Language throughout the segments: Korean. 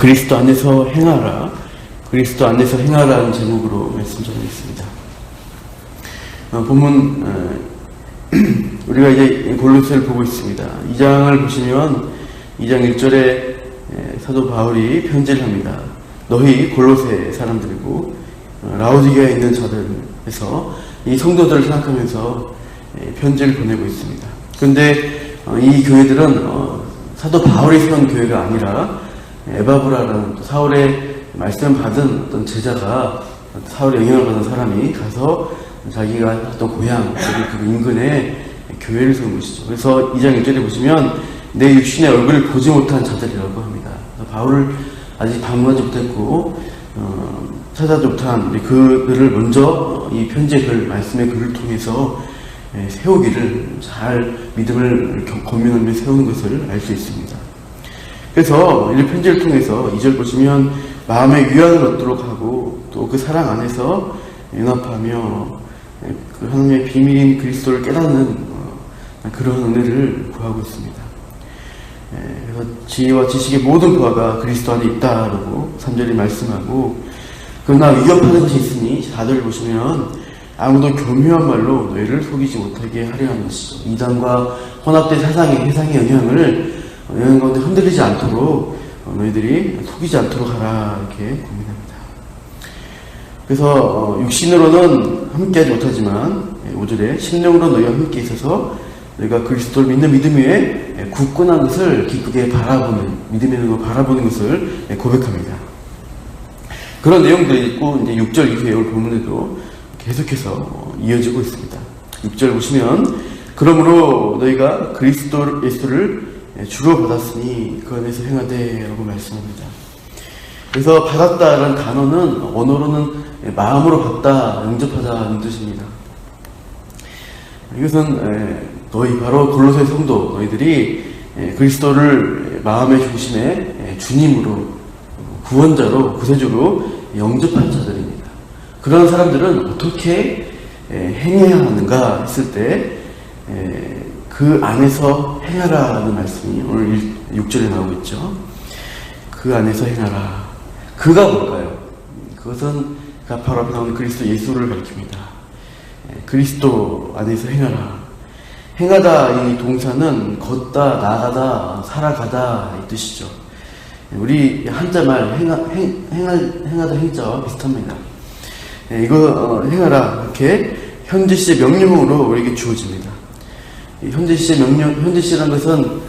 그리스도 안에서 행하라, 그리스도 안에서 행하라는 제목으로 말씀 전하겠습니다. 본문 우리가 이제 골로새를 보고 있습니다. 2장을 보시면 2장 1절에 사도 바울이 편지를 합니다. 너희 골로새 사람들이고 라오디게아에 있는 자들에서 이 성도들을 생각하면서 편지를 보내고 있습니다. 그런데 이 교회들은 사도 바울이 세운 교회가 아니라 에바브라라는 사울의 말씀 받은 어떤 제자가, 사울의 영향을 받은 사람이 가서 자기가 했던 고향, 그 인근에 교회를 세운 것이죠. 그래서 2장 1절에 보시면 내 육신의 얼굴을 보지 못한 자들이라고 합니다. 바울을 아직 방문하지 못했고 찾아지 못한 그들을 먼저 이 편지의 글, 말씀의 글을 통해서 세우기를, 잘 믿음을 권면하며 세우는 것을 알 수 있습니다. 그래서 이 편지를 통해서 2절 보시면 마음의 위안을 얻도록 하고 또 그 사랑 안에서 연합하며 그 하나님의 비밀인 그리스도를 깨닫는 그런 은혜를 구하고 있습니다. 그래서 지혜와 지식의 모든 부하가 그리스도 안에 있다라고 3절이 말씀하고, 그러나 위협하는 것이 있으니 4절을 보시면 아무도 교묘한 말로 너희를 속이지 못하게 하려 하는 것이죠. 이단과 혼합된 세상의 영향을 가운데 흔들리지 않도록 너희들이 속이지 않도록 하라, 이렇게 고민합니다. 그래서 육신으로는 함께하지 못하지만 5절에 심령으로 너희와 함께 있어서 너희가 그리스도를 믿는 믿음 위에 굳건한 것을 기쁘게 바라보는, 믿음의 눈으로 바라보는 것을 고백합니다. 그런 내용들이 있고 이제 6절 이후에 올 본문에도 계속해서 이어지고 있습니다. 6절 보시면 그러므로 너희가 그리스도 예수를 주로 받았으니 그 안에서 행하되 라고 말씀합니다. 그래서 받았다라는 단어는 언어로는 마음으로 받다, 영접하다는 뜻입니다. 이것은 너희 바로 골로새 성도 너희들이 그리스도를 마음의 중심에 주님으로, 구원자로, 구세주로 영접한 자들입니다. 그런 사람들은 어떻게 행해야 하는가 했을 때 그 안에서 행하라는 말씀이 오늘 6절에 나오고 있죠. 그 안에서 행하라. 그가 뭘까요? 그것은 바로 앞에 나오는 그리스도 예수를 가리킵니다. 그리스도 안에서 행하라. 행하다, 이 동사는 걷다, 나가다, 살아가다 이 뜻이죠. 우리 한자말 행하다 행자와 비슷합니다. 이거 행하라, 이렇게 현재 시제 명령으로 우리에게 주어집니다. 현재 시제라는 것은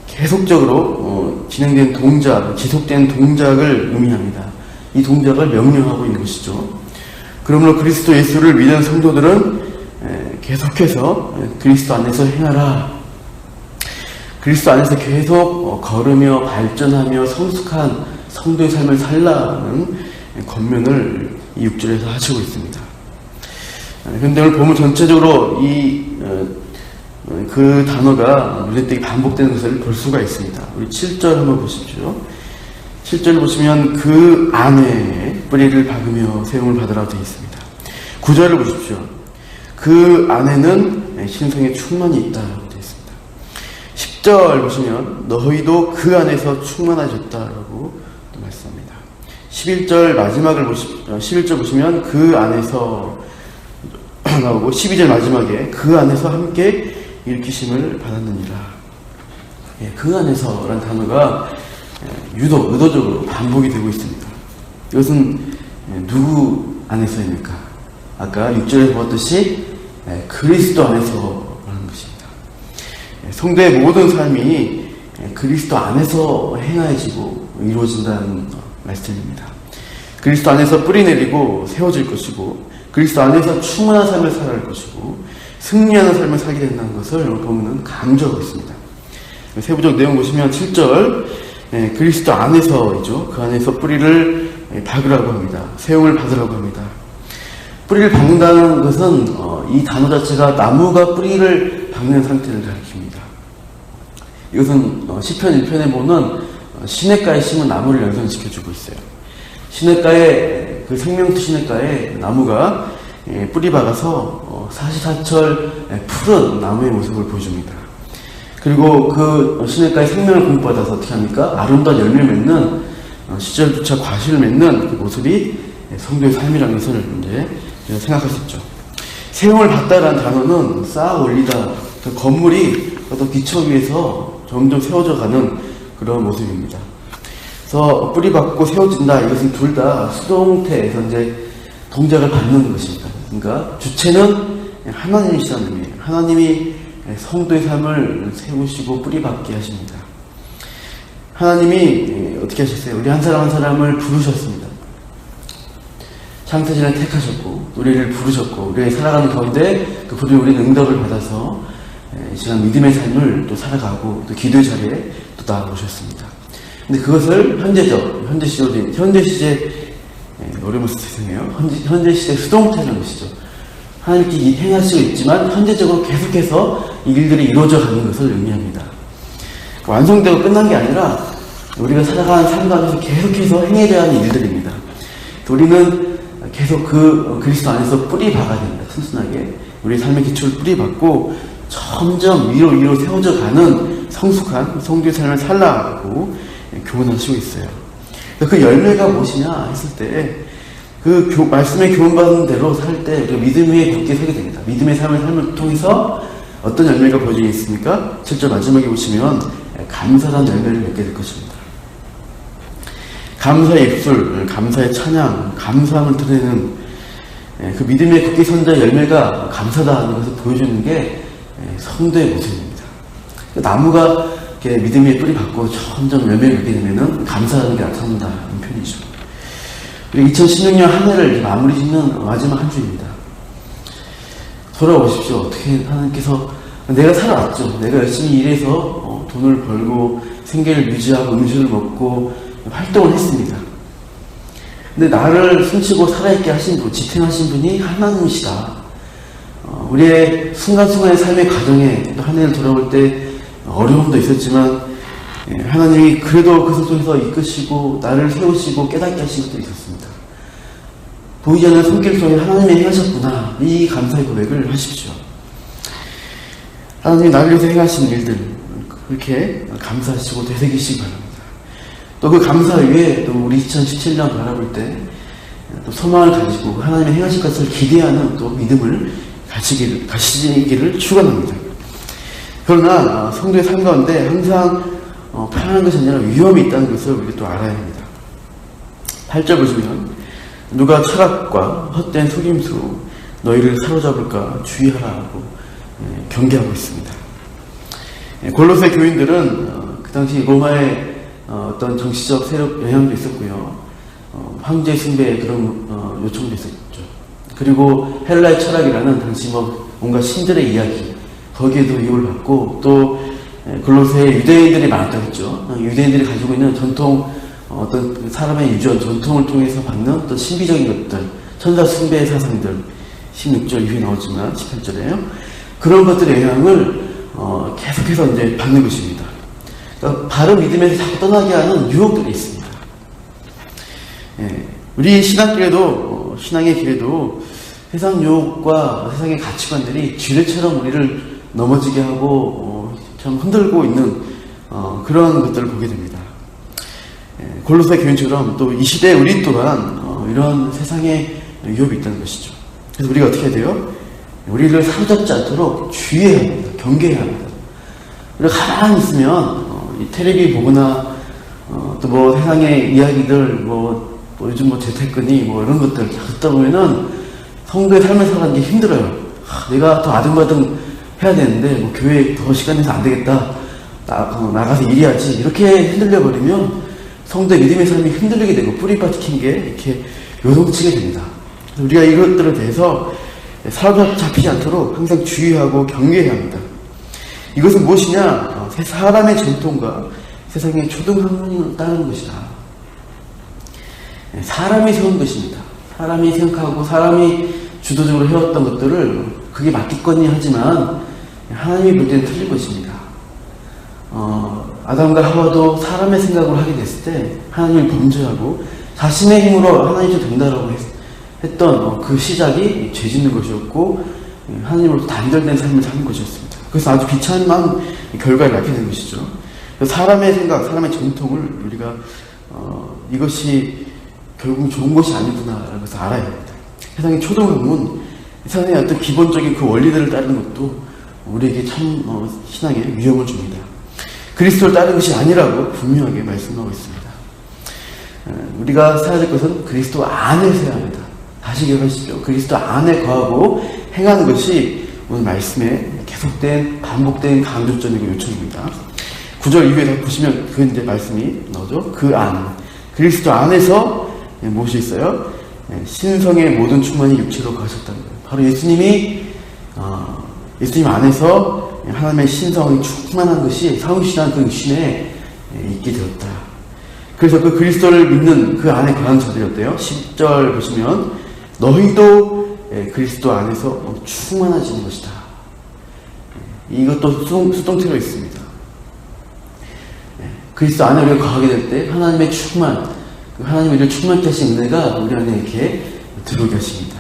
계속적으로 진행된 동작, 지속된 동작을 의미합니다. 이 동작을 명령하고 있는 것이죠. 그러므로 그리스도 예수를 믿는 성도들은 계속해서 그리스도 안에서 행하라. 그리스도 안에서 계속 걸으며 발전하며 성숙한 성도의 삶을 살라는 권면을 이 6절에서 하시고 있습니다. 그런데 오늘 보면 전체적으로 그 단어가 눈에 띄게 반복되는 것을 볼 수가 있습니다. 우리 7절 한번 보십시오. 7절 보시면 그 안에 뿌리를 박으며 세움을 받으라고 되어 있습니다. 9절을 보십시오. 그 안에는 신성의 충만이 있다라고 되어 있습니다. 10절 보시면 너희도 그 안에서 충만하셨다라고 또 말씀합니다. 11절 마지막을 11절 보시면 그 안에서 나오고 12절 마지막에 그 안에서 함께 일으키심을 받았느니라. 그 안에서라는 단어가 의도적으로 반복이 되고 있습니다. 이것은 누구 안에서입니까? 아까 6절에 보았듯이 그리스도 안에서라는 것입니다. 성도의 모든 삶이 그리스도 안에서 행하여지고 이루어진다는 말씀입니다. 그리스도 안에서 뿌리 내리고 세워질 것이고 그리스도 안에서 충만한 삶을 살아갈 것이고 승리하는 삶을 살게 된다는 것을 보면은 강조하고 있습니다. 세부적 내용 보시면 7절 그리스도 안에서이죠. 그 안에서 뿌리를 박으라고 합니다. 세움을 받으라고 합니다. 뿌리를 박는다는 것은 이 단어 자체가 나무가 뿌리를 박는 상태를 가리킵니다. 이것은 시편 1편에 보면 시냇가에 심은 나무를 연상시켜주고 있어요. 시냇가에, 그 생명수 시냇가에 나무가 뿌리 박아서 사시사철 푸른 나무의 모습을 보여줍니다. 그리고 그 시냇가에 생명을 공급받아서 어떻게 합니까? 아름다운 열매를 맺는 시절조차 과실을 맺는 그 모습이 성도의 삶이라는 것을 이제 생각할 수 있죠. 세움을 받다라는 단어는 쌓아 올리다, 그 건물이 어떤 기초 위에서 점점 세워져 가는 그런 모습입니다. 그래서 뿌리박고 세워진다, 이것은 둘 다 수동태에서 이제 동작을 받는 것입니다. 그러니까 주체는 하나님이시라는 의미예요. 하나님이 성도의 삶을 세우시고 뿌리박게 하십니다. 하나님이 어떻게 하셨어요? 우리 한 사람 한 사람을 부르셨습니다. 창세전에 택하셨고 우리를 부르셨고 우리가 살아가는 가운데 그 부르에 우리는 응답을 받아서 이 시간 믿음의 삶을 또 살아가고 또 기도의 자리에 또 나아오셨습니다. 근데 그것을 현재 시제 어려운 세상이에요. 현재 시대 수동태라는 것이죠. 하나님께 행하시고 있지만 현재적으로 계속해서 이 일들이 이루어져 가는 것을 의미합니다. 완성되고 끝난 게 아니라 우리가 살아가는 삶 가운데서 계속해서 행해야 하는 일들입니다. 우리는 계속 그 그리스도 안에서 뿌리 박아야 됩니다. 순순하게 우리 삶의 기초를 뿌리 박고 점점 위로 세워져 가는 성숙한 성도의 삶을 살라고 교훈하시고 있어요. 그 열매가 무엇이냐 했을 때 그 말씀에 교훈받은 대로 살 때 우리가 믿음에 굳게 서게 됩니다. 믿음의 삶을 통해서 어떤 열매가 보여지게 있습니까? 7절 마지막에 보시면 감사란 열매를 맺게 될 것입니다. 감사의 입술, 감사의 찬양, 감사함을 드러내는 그 믿음의 굳게 선 자의 열매가 감사다는 것을 보여주는 게 성도의 모습입니다. 나무가 이렇게 믿음의 뿌리 받고 점점 열매를 맺게 되면은 감사하는 게 나타난다는 표현이죠. 그리고 2016년 한 해를 마무리 짓는 마지막 한 주입니다. 돌아보십시오. 어떻게 하나님께서 내가 살아왔죠. 내가 열심히 일해서 돈을 벌고 생계를 유지하고 음식을 먹고 활동을 했습니다. 근데 나를 숨쉬고 살아있게 하신 분, 지탱하신 분이 하나님이시다. 우리의 순간순간의 삶의 과정에 또 한 해를 돌아볼 때 어려움도 있었지만 하나님이 그래도 그 속에서 이끄시고 나를 세우시고 깨닫게 하신 것도 있었습니다. 보이지 않는 손길 속에 하나님이 행하셨구나. 이 감사의 고백을 하십시오. 하나님이 나를 위해서 행하신 일들 그렇게 감사하시고 되새기시기 바랍니다. 또 그 감사 위에 또 우리 2017년 바라볼 때 또 소망을 가지고 하나님의 행하실 것을 기대하는 또 믿음을 가시기를 축원합니다. 그러나 성도의 삶 가운데 항상 편안한 것이 아니라 위험이 있다는 것을 우리 또 알아야 합니다. 8절 보시면 누가 철학과 헛된 속임수로 너희를 사로잡을까 주의하라고 경계하고 있습니다. 골로새 교인들은 그 당시 로마의 어떤 정치적 세력 영향도 있었고요. 황제 숭배의 그런 요청도 있었죠. 그리고 헬라의 철학이라는 당시 온갖 신들의 이야기 거기에도 이유를 받고 또 골로새에 유대인들이 많았다고 했죠. 유대인들이 가지고 있는 전통 어떤 사람의 유전 전통을 통해서 받는 어떤 신비적인 것들 천사 숭배의 사상들 16절 이후에 나오지만 18절에요. 그런 것들의 영향을 계속해서 이제 받는 것입니다. 그러니까 바른 믿음에서 자꾸 떠나게 하는 유혹들이 있습니다. 우리 신앙길에도 신앙의 길에도 세상 유혹과 세상의 가치관들이 지뢰처럼 우리를 넘어지게 하고 참 흔들고 있는 그런 것들을 보게 됩니다. 골로새 교인처럼 또 이 시대에 우리 또한 이런 세상의 유혹이 있다는 것이죠. 그래서 우리가 어떻게 해야 돼요? 우리를 사로잡지 않도록 주의해야 합니다. 경계해야 합니다. 우리가 가만히 있으면 이 텔레비 보거나 또 뭐 세상의 이야기들 요즘 재테크니 이런 것들 듣다 보면은 성도의 삶을 살아가는 게 힘들어요. 내가 더 아등바등 해야 되는데 교회에 더 시간 내서 안 되겠다. 나가서 일해야지. 이렇게 흔들려 버리면 성도의 믿음의 삶이 흔들리게 되고 뿌리밭이 킨 게 이렇게 요동치게 됩니다. 우리가 이것들에 대해서 사로잡히지 않도록 항상 주의하고 경계해야 합니다. 이것은 무엇이냐? 사람의 전통과 세상의 초등학문을 따르는 것이다. 사람이 세운 것입니다. 사람이 생각하고 사람이 주도적으로 해왔던 것들을 그게 맞겠거니 하지만 하나님이 볼 때는 틀릴 것입니다. 아담과 하와도 사람의 생각으로 하게 됐을 때 하나님을 범죄하고 자신의 힘으로 하나님이 된다라고 했던 그 시작이 죄 짓는 것이었고 하나님으로부터 단절된 삶을 사는 것이었습니다. 그래서 아주 비참한 결과를 낳게 된 것이죠. 사람의 생각, 사람의 전통을 우리가 이것이 결국 좋은 것이 아니구나라는 것을 알아야 합니다. 세상의 초등학문, 세상의 어떤 기본적인 그 원리들을 따르는 것도 우리에게 참 신앙에 위험을 줍니다. 그리스도를 따르는 것이 아니라고 분명하게 말씀하고 있습니다. 우리가 살아야 될 것은 그리스도 안에 서야 합니다. 다시 기억하십시오. 그리스도 안에 거하고 행하는 것이 오늘 말씀에 계속된 반복된 강조점이고 요청입니다. 9절 이후에 보시면 그 이제 말씀이 나오죠. 그 안, 그리스도 안에서 무엇이 있어요? 신성의 모든 충만이 육체로 거하셨다는 거예요. 바로 예수님 안에서 하나님의 신성이 충만한 것이 성실한 그 육신에 있게 되었다. 그래서 그 그리스도를 믿는 그 안에 거하는 자들이 어때요? 10절 보시면 너희도 그리스도 안에서 충만해지는 것이다. 이것도 수동태로 있습니다. 그리스도 안에 우리가 거하게 될 때 하나님의 충만, 하나님의 우리를 충만케 하신 은혜가 우리 안에 이렇게 들어오게 하십니다.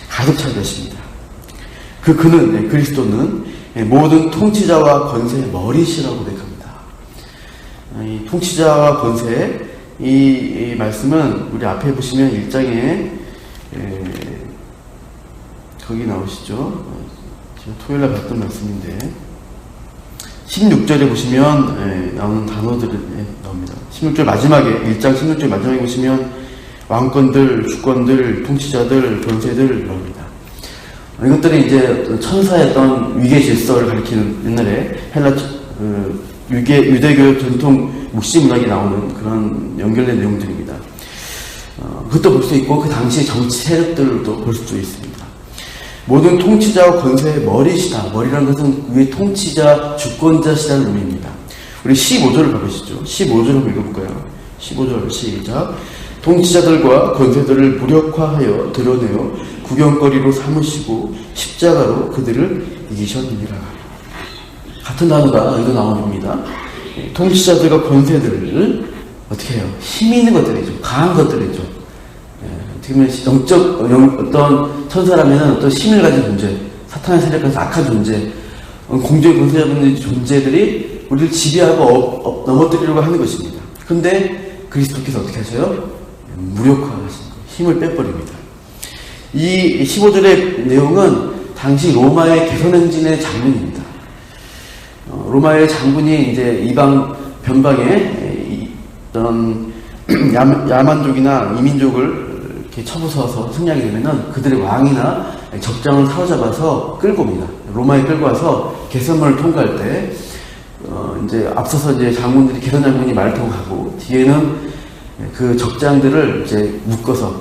가득 차게 하십니다. 그는, 그리스도는 모든 통치자와 권세의 머리시라고 고백합니다. 이 통치자와 권세, 이 말씀은 우리 앞에 보시면 1장에 거기 나오시죠. 제가 토요일날 봤던 말씀인데 16절에 보시면 나오는 단어들이 나옵니다. 16절 마지막에 1장 16절 마지막에 보시면 왕권들, 주권들, 통치자들, 권세들 나옵니다. 이것들이 이제 천사의 어떤 위계 질서를 가리키는 옛날에 헬라 유대교 전통 묵시 문학에 나오는 그런 연결된 내용들입니다. 그것도 볼 수 있고 그 당시 정치 세력들도 볼 수 있습니다. 모든 통치자와 권세의 머리시다. 머리라는 것은 위에 통치자, 주권자시라는 의미입니다. 우리 15절을 봐보시죠. 15절 한번 읽어볼까요? 15절 시작. 통치자들과 권세들을 무력화하여 드러내어 구경거리로 삼으시고 십자가로 그들을 이기셨느니라. 같은 단어가 여기도 나옵니다. 통치자들과 권세들을 어떻게 해요? 힘 있는 것들이죠. 강한 것들이죠. 어떻게 보면 어떤 천사라면 어떤 힘을 가진 존재, 사탄의 세력에서 악한 존재, 공중의 권세자분의 존재들이 우리를 지배하고 넘어뜨리려고 하는 것입니다. 그런데 그리스도께서 어떻게 하셔요? 무력화하시는 거예요. 힘을 빼버립니다. 이 15절의 내용은 당시 로마의 개선행진의 장면입니다. 로마의 장군이 이제 이방 변방에 어떤 야만족이나 이민족을 이렇게 쳐부숴서 승리하게 되면은 그들의 왕이나 적장을 사로잡아서 끌고 옵니다. 로마에 끌고 와서 개선문을 통과할 때 이제 앞서서 이제 장군들이 개선 장군이 말을 타고 가고 뒤에는 그 적장들을 이제 묶어서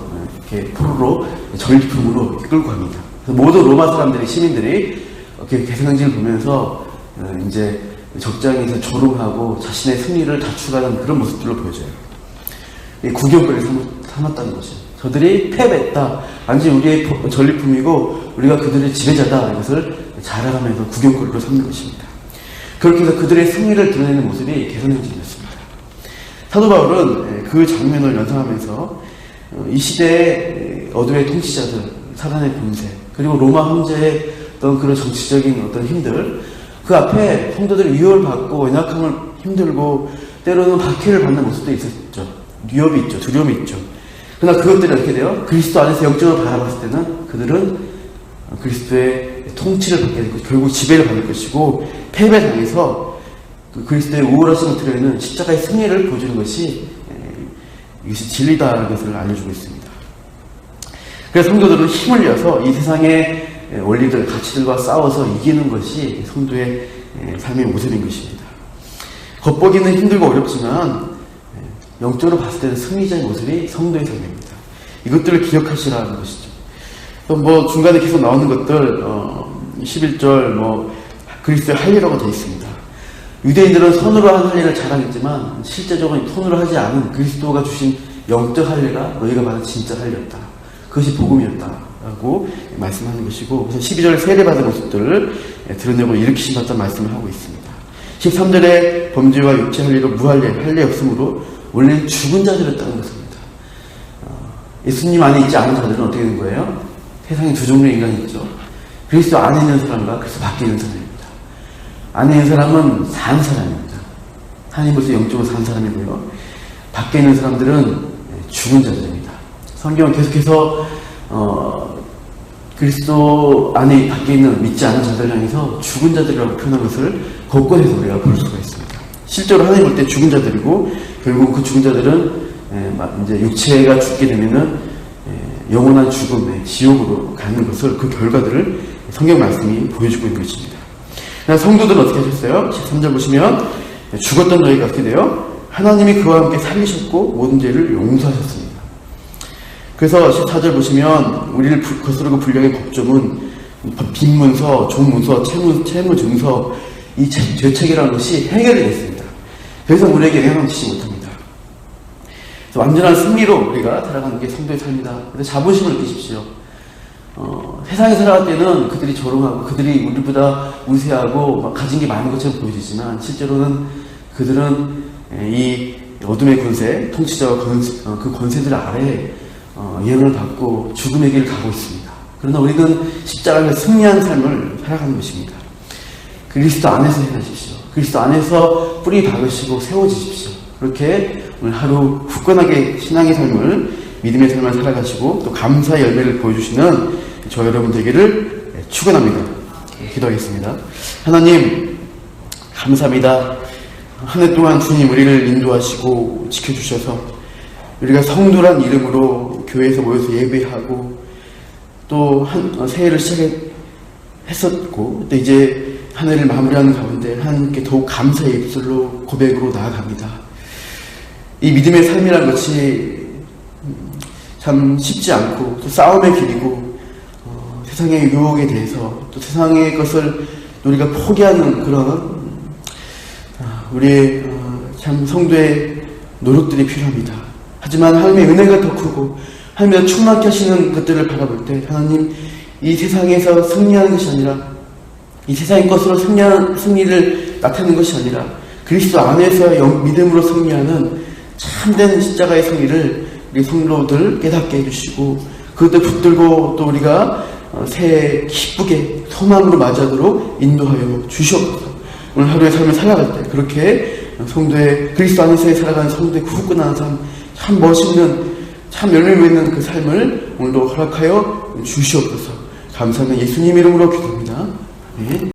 이렇게 포로로 전리품으로 끌고 갑니다. 그래서 모든 로마 사람들이 시민들이 이렇게 개선행진을 보면서 이제 적장에서 조롱하고 자신의 승리를 다투가는 그런 모습들로 보여져요. 구경거리를 삼았다는 것이죠. 저들이 패배했다. 완전히 우리의 전리품이고 우리가 그들의 지배자다. 이것을 자랑하면서 구경거리로 삼는 것입니다. 그렇게 해서 그들의 승리를 드러내는 모습이 개선행진이었습니다. 사도 바울은 그 장면을 연상하면서 이 시대의 어둠의 통치자들, 사단의 본세, 그리고 로마 황제의 어떤 그런 정치적인 어떤 힘들, 그 앞에 성도들이 위협을 받고 연약함을 힘들고 때로는 박해를 받는 모습도 있었죠. 위협이 있죠. 두려움이 있죠. 그러나 그것들이 어떻게 돼요? 그리스도 안에서 영적으로 바라봤을 때는 그들은 그리스도의 통치를 받게 되고 결국 지배를 받을 것이고 패배당해서 그리스도의 우월하심을 드러내는 십자가의 승리를 보여주는 것이 이것이 진리다라는 것을 알려주고 있습니다. 그래서 성도들은 힘을 내어서 이 세상의 원리들, 가치들과 싸워서 이기는 것이 성도의 삶의 모습인 것입니다. 겉보기는 힘들고 어렵지만 영적으로 봤을 때는 승리자의 모습이 성도의 삶입니다. 이것들을 기억하시라는 것이죠. 또 중간에 계속 나오는 것들 11절 그리스도의 할 일이라고 되어 있습니다. 유대인들은 손으로 한 할 일을 자랑했지만 실제적으로 손으로 하지 않은 그리스도가 주신 영적 할 일가 너희가 받은 진짜 할 일이었다. 그것이 복음이었다라고 말씀하는 것이고, 그래서 12절에 세례받은 모습들을 드러내고 일으키신 같다는 말씀을 하고 있습니다. 13절에 범죄와 육체 할 일로 무할례, 할례 없으므로 원래는 죽은 자들이었다는 것입니다. 예수님 안에 있지 않은 자들은 어떻게 되는 거예요? 세상에 두 종류의 인간이 있죠. 그리스도 안에 있는 사람과 그리스도 밖에 있는 사람입니다. 안에 있는 사람은 산 사람입니다. 하나님으로서 영적으로 산 사람이고요. 밖에 있는 사람들은 죽은 자들입니다. 성경은 계속해서 그리스도 안에 밖에 있는 믿지 않은 자들 향해서 죽은 자들이라고 표현한 것을 곳곳에서 우리가 볼 수가 있습니다. 실제로 하나님 볼 때 죽은 자들이고, 결국 그 죽은 자들은 이제 육체가 죽게 되면은 영원한 죽음의 지옥으로 가는 것을, 그 결과들을 성경 말씀이 보여주고 있는 것입니다. 성도들은 어떻게 하셨어요? 13절 보시면 죽었던 너희가 어떻게 돼요? 하나님이 그와 함께 살리셨고 모든 죄를 용서하셨습니다. 그래서 14절 보시면 우리를 거스르고 불량의 법조문, 빈문서, 종문서, 채무증서, 이 죄책이라는 것이 해결이 됐습니다. 더 이상 우리에게 영향을 미치지 못합니다. 그래서 완전한 승리로 우리가 살아가는 게 성도의 삶이다. 그래서 자부심을 느끼십시오. 세상에 살아갈 때는 그들이 조롱하고 그들이 우리보다 우세하고 가진 게 많은 것처럼 보여지지만, 실제로는 그들은 이 어둠의 권세, 통치자와 그 권세들 아래에 예언을 받고 죽음의 길을 가고 있습니다. 그러나 우리는 십자가에서 승리한 삶을 살아가는 것입니다. 그리스도 안에서 행하십시오. 그리스도 안에서 뿌리 박으시고 세워지십시오. 그렇게 오늘 하루 굳건하게 신앙의 삶을, 믿음의 삶을 살아가시고 또 감사의 열매를 보여주시는 저 여러분 되기를 축원합니다. 기도하겠습니다. 하나님 감사합니다. 한 해 동안 주님 우리를 인도하시고 지켜주셔서 우리가 성도란 이름으로 교회에서 모여서 예배하고 또 새해를 시작했었고, 또 이제 한 해를 마무리하는 가운데 하나님께 더욱 감사의 입술로 고백으로 나아갑니다. 이 믿음의 삶이라는 것이 참 쉽지 않고 또 싸움의 길이고, 세상의 유혹에 대해서 또 세상의 것을 우리가 포기하는 그런 우리의 참 성도의 노력들이 필요합니다. 하지만 하나님의 은혜가 더 크고 하나님의 충만케 하시는 것들을 바라볼 때, 하나님 이 세상에서 승리하는 것이 아니라, 이 세상의 것으로 승리를 나타내는 것이 아니라 그리스도 안에서 믿음으로 승리하는 참된 십자가의 승리를 우리 성도들 깨닫게 해주시고, 그것들 붙들고 또 우리가 새해 기쁘게 소망으로 맞이하도록 인도하여 주시옵소서. 오늘 하루의 삶을 살아갈 때 그렇게 성도의, 그리스도 안에서 살아가는 성도의 굳건한 삶, 참 멋있는, 참 열매 맺는 그 삶을 오늘도 허락하여 주시옵소서. 감사하는 예수님 이름으로 기도합니다. 아멘.